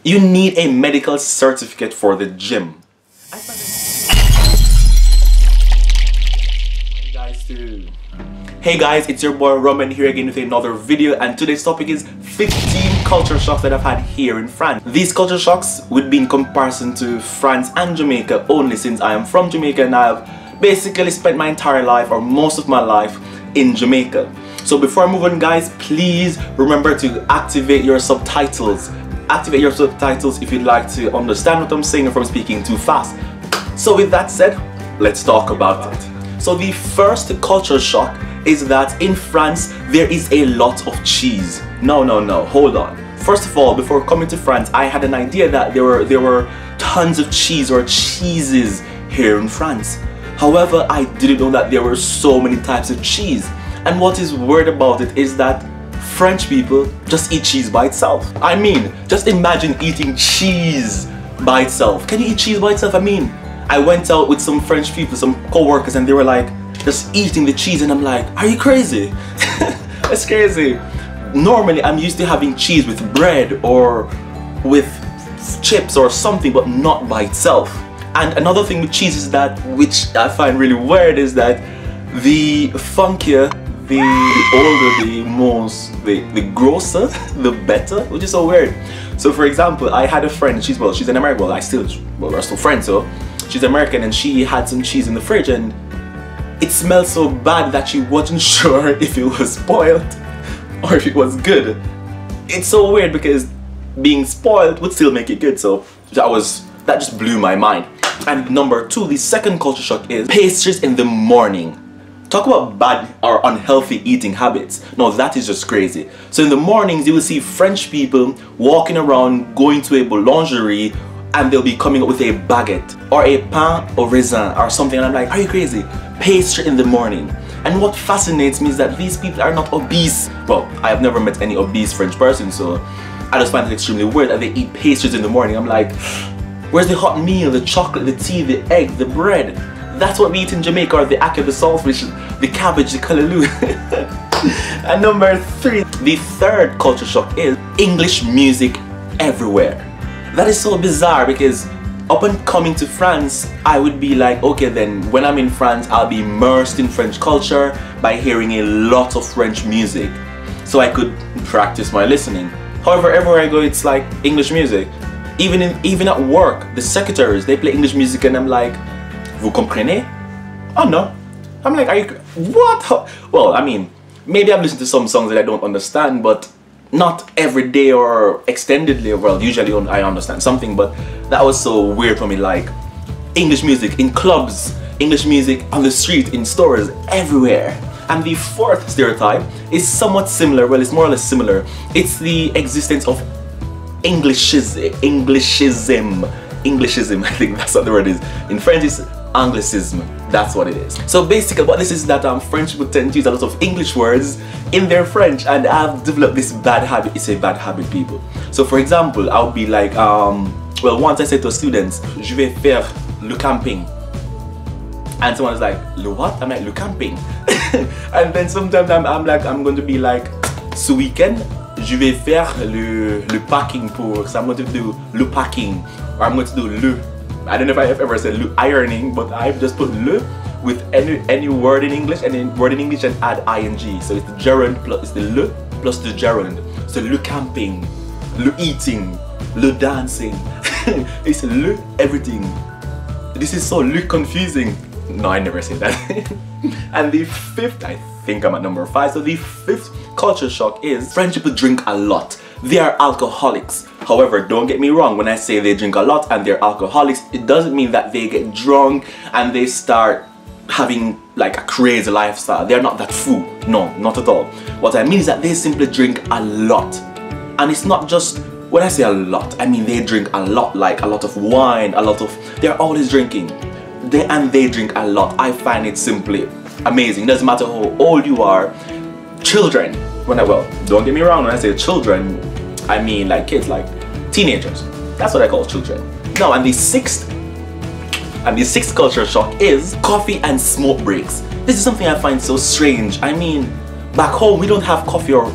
You need a medical certificate for the gym. Hey guys, it's your boy Roman here again with another video, and today's topic is 15 culture shocks that I've had here in France. These culture shocks would be in comparison to France and Jamaica only, since I am from Jamaica and I've basically spent my entire life, or most of my life, in Jamaica. So before I move on guys, please remember to activate your subtitles. Activate your subtitles if you'd like to understand what I'm saying if I'm speaking too fast. So with that said, let's talk about it. So the first culture shock is that in France there is a lot of cheese. No, hold on. First of all, before coming to France, I had an idea that there were tons of cheese or cheeses here in France. However, I didn't know that there were so many types of cheese. And what is weird about it is that French people just eat cheese by itself. I mean, just imagine eating cheese by itself. Can you eat cheese by itself? I mean, I went out with some French people, some co-workers, and they were like just eating the cheese, and I'm like, are you crazy? That's crazy. Normally I'm used to having cheese with bread or with chips or something, but not by itself. And another thing with cheese is that, which I find really weird, is that the funkier, the older, the grosser, the better, which is so weird. So for example, I had a friend, she's an American, we're still friends, so she's American, and she had some cheese in the fridge and it smelled so bad that she wasn't sure if it was spoiled or if it was good. It's so weird because being spoiled would still make it good, so that just blew my mind. And number two, the second culture shock is pastries in the morning. Talk about bad or unhealthy eating habits. No, that is just crazy. So in the mornings you will see French people walking around, going to a boulangerie, and they'll be coming up with a baguette or a pain au raisin or something, and I'm like, are you crazy? Pastry in the morning. And what fascinates me is that these people are not obese. Well, I have never met any obese French person, so I just find it extremely weird that they eat pastries in the morning. I'm like, where's the hot meal, the chocolate, the tea, the egg, the bread? That's what we eat in Jamaica, or the ackee, the saltfish, the cabbage, the kalaloo. And number three, the third culture shock is English music everywhere. That is so bizarre because upon coming to France, I would be like, okay then, when I'm in France, I'll be immersed in French culture by hearing a lot of French music, so I could practice my listening. However, everywhere I go, it's like English music. Even at work, the secretaries, they play English music, and I'm like, vous comprenez? Oh no. I'm like, are you, what? Well, I mean, maybe I'm listening to some songs that I don't understand, but not every day or extendedly. Well, usually I understand something, but that was so weird for me. Like, English music in clubs, English music on the street, in stores, everywhere. And the fourth stereotype is somewhat similar. Well, it's more or less similar. It's the existence of Englishism, I think that's what the word is. In French it's Anglicism, that's what it is. So basically what this is that French people tend to use a lot of English words in their French, and I've developed this bad habit. It's a bad habit, people. So for example, I would be like, well, once I said to students, je vais faire le camping. And someone's like, le what? I'm like, le camping. And then sometimes I'm going to be like, ce weekend, je vais faire le packing pour, so I'm going to do le packing, or I'm going to do le, I don't know if I've ever said le ironing, but I've just put le with any word in English, and add ing. So it's the gerund plus, it's the le plus the gerund. So le camping, le eating, le dancing. It's le everything. This is so le confusing. No, I never say that. And the fifth, I think I'm at number 5, so the fifth culture shock is French people drink a lot. They are alcoholics. However, don't get me wrong, when I say they drink a lot and they're alcoholics, it doesn't mean that they get drunk and they start having like a crazy lifestyle. They're not that fool. No, not at all. What I mean is that they simply drink a lot. And it's not just, when I say a lot, I mean they drink a lot, like a lot of wine, they're always drinking. They drink a lot. I find it simply amazing. Doesn't matter how old you are. Children, well, don't get me wrong, when I say children, I mean like kids, like teenagers. That's what I call children. Now, and the sixth culture shock is coffee and smoke breaks. This is something I find so strange. I mean, back home we don't have coffee or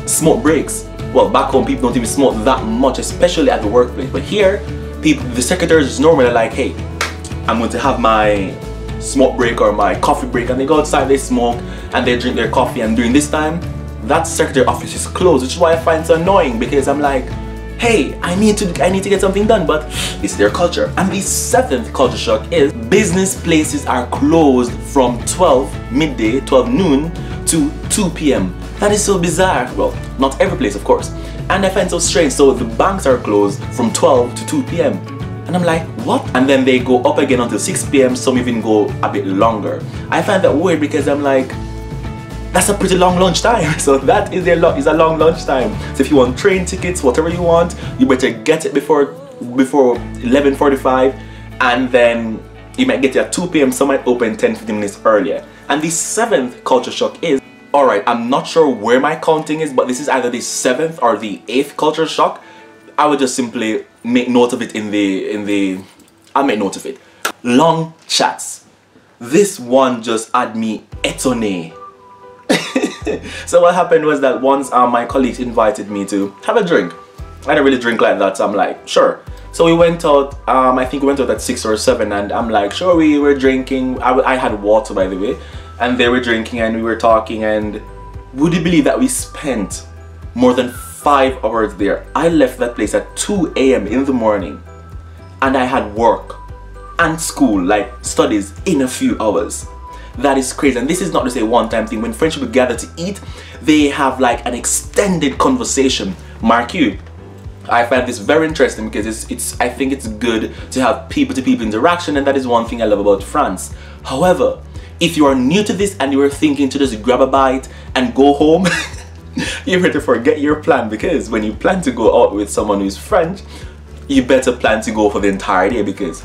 smoke breaks. Well, back home people don't even smoke that much, especially at the workplace. But here, the secretaries is normally like, hey, I'm going to have my smoke break or my coffee break, and they go outside, they smoke and they drink their coffee, and during this time that secretary office is closed, which is why I find it so annoying, because I'm like, hey, I need to get something done, but it's their culture. And the 7th culture shock is business places are closed from 12 noon to 2 p.m. That is so bizarre. Well, not every place, of course, and I find it so strange. So the banks are closed from 12 to 2 p.m. and I'm like, what? And then they go up again until 6 p.m. Some even go a bit longer. I find that weird because I'm like, that's a pretty long lunch time. So that is a long lunch time. So if you want train tickets, whatever you want, you better get it before 11:45, and then you might get it at 2 p.m. Some might open 10-15 minutes earlier. And the 7th culture shock is, alright, I'm not sure where my counting is, but this is either the 7th or the 8th culture shock. I would just simply make note of it I'll make note of it. Long chats. This one just had me étonné. So what happened was that once my colleagues invited me to have a drink. I don't really drink like that, so I'm like, sure. So we went out, I think we went out at 6 or 7, and I'm like, sure, we were drinking. I had water, by the way, and they were drinking and we were talking, and would you believe that we spent more than 5 hours there? I left that place at 2 a.m. in the morning, and I had work and school, like studies, in a few hours. That is crazy. And this is not just a one-time thing. When friends people gather to eat, they have like an extended conversation. Mark you, I find this very interesting because I think it's good to have people-to-people interaction, and that is one thing I love about France. However, if you are new to this and you are thinking to just grab a bite and go home, you better forget your plan, because when you plan to go out with someone who's French, you better plan to go for the entire day, because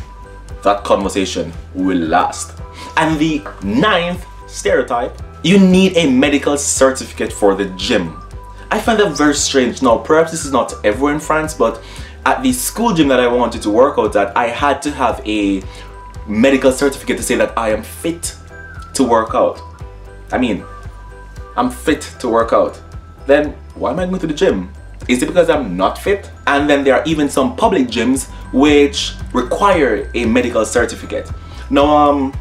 that conversation will last. And the 9th stereotype, you need a medical certificate for the gym. I find that very strange. Now, perhaps this is not everywhere in France, but at the school gym that I wanted to work out at, I had to have a medical certificate to say that I am fit to work out. I mean, I'm fit to work out. Then why am I going to the gym? Is it because I'm not fit? And then there are even some public gyms which require a medical certificate. Now,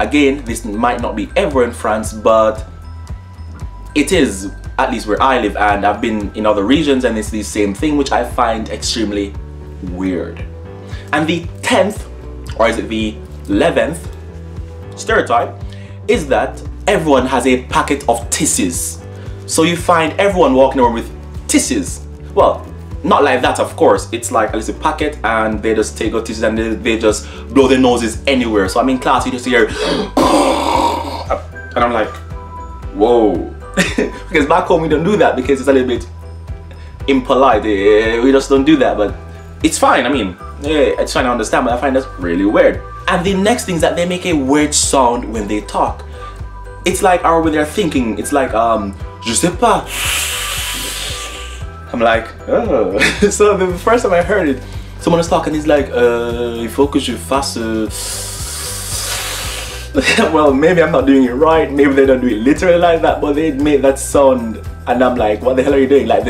again, this might not be everywhere in France, but it is, at least where I live, and I've been in other regions and it's the same thing, which I find extremely weird. And the 10th, or is it the 11th stereotype, is that everyone has a packet of tissues. So you find everyone walking around with tissues. Well, not like that, of course. It's like a little packet and they just take out tissues and they just blow their noses anywhere. So I'm in class, you just hear and I'm like, whoa. Because back home we don't do that because it's a little bit impolite. We just don't do that, but it's fine. I mean, yeah, it's fine, I understand, but I find that's really weird. And the next thing is that they make a weird sound when they talk. It's like, or when they're thinking, it's like, je sais pas. I'm like, oh. So the first time I heard it, someone was talking, he's like, il faut que je fasse. Well, maybe I'm not doing it right, maybe they don't do it literally like that, but they made that sound, and I'm like, what the hell are you doing? Like,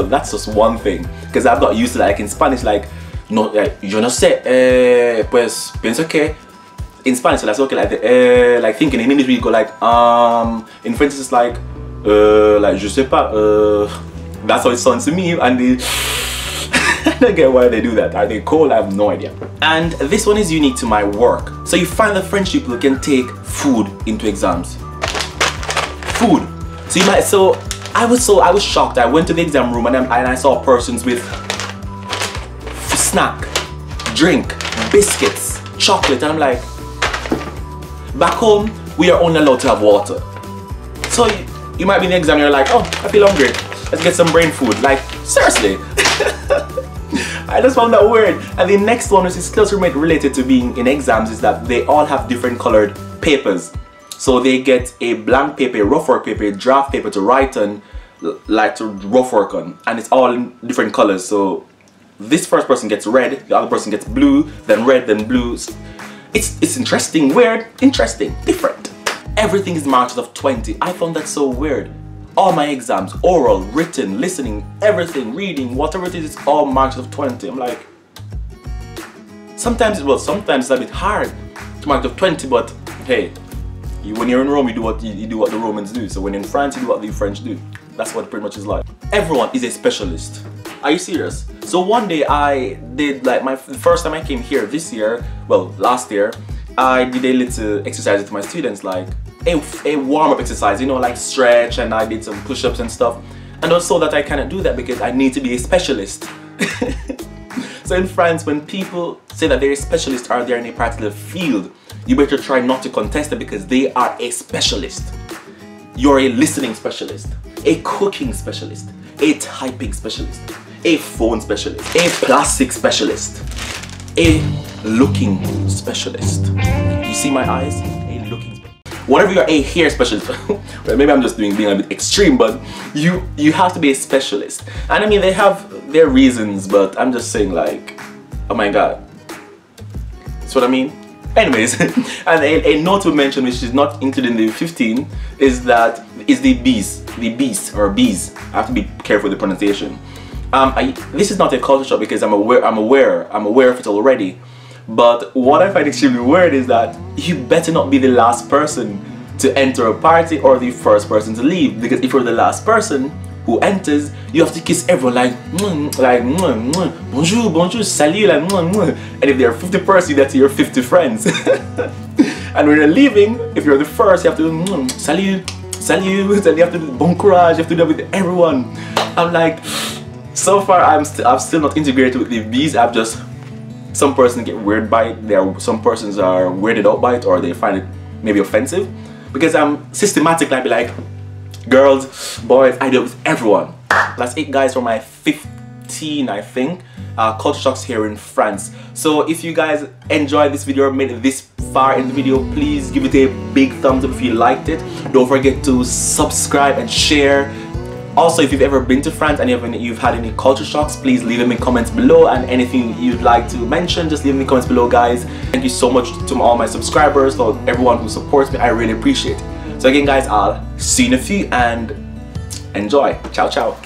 that's just one thing, because I've got used to that. Like in Spanish, like, no, yo no sé, pues pienso que. In Spanish, so that's okay, like thinking. In English, we go like, in French, it's like je sais pas, that's how it sounds to me, and I don't get why they do that. Are they cold? I have no idea. And this one is unique to my work. So you find that French people can take food into exams. Food. So you might, I was shocked. I went to the exam room and I saw persons with snack, drink, biscuits, chocolate, and I'm like, back home, we are only allowed to have water. So you might be in the exam and you're like, oh, I feel hungry. Let's get some brain food. Like, seriously. I just found that weird. And the next one, which is closely related to being in exams, is that they all have different colored papers. So they get a blank paper, a rough work paper, a draft paper to write on, like to rough work on. And it's all in different colors. So this first person gets red, the other person gets blue, then red, then blue. It's interesting, weird, interesting, different. Everything is marked out of 20. I found that so weird. All my exams, oral, written, listening, everything, reading, whatever it is, it's all marks of 20. I'm like, sometimes it's a bit hard to mark of 20, but hey, when you're in Rome, you do what the Romans do. So when you're in France, you do what the French do. That's what it pretty much is like. Everyone is a specialist. Are you serious? So one day I did, like, the first time I came here this year, well, last year, I did a little exercise with my students, like a warm-up exercise, you know, like stretch, and I did some push-ups and stuff. And also that I cannot do that because I need to be a specialist. So in France, when people say that they're a specialist or they're in a particular field, you better try not to contest it because they are a specialist. You're a listening specialist, a cooking specialist, a typing specialist, a phone specialist, a plastic specialist, a looking specialist. You see my eyes? A looking specialist. Whatever you're, a hair specialist. Well, maybe I'm just being a bit extreme, but you have to be a specialist. And I mean, they have their reasons, but I'm just saying, like, oh my god. That's what I mean? Anyways, and a note to mention which is not included in the 15 is the bees or bees. I have to be careful with the pronunciation. This is not a culture shock because I'm aware of it already. But what I find extremely weird is that you better not be the last person to enter a party or the first person to leave, because if you're the last person who enters, you have to kiss everyone like bonjour, bonjour, salut, like and if there are 50 persons, that's your 50 friends. And when you're leaving, if you're the first, you have to salut, salut, and you have to do bon courage, you have to do that with everyone. I'm like, so far I'm still not integrated with the bees. I've just, some persons get weirded by it, some persons are weirded out by it, or they find it maybe offensive, because I'm systematically, I'd be like, girls, boys, I do it with everyone. That's it, guys, for my 15, I think, culture shocks here in France. So if you guys enjoyed this video or made it this far in the video, please give it a big thumbs up if you liked it. Don't forget to subscribe and share. Also, if you've ever been to France and you've had any culture shocks, please leave them in comments below, and anything you'd like to mention, just leave them in the comments below, guys. Thank you so much to all my subscribers, to everyone who supports me. I really appreciate it. So again, guys, I'll see you in a few, and enjoy. Ciao, ciao.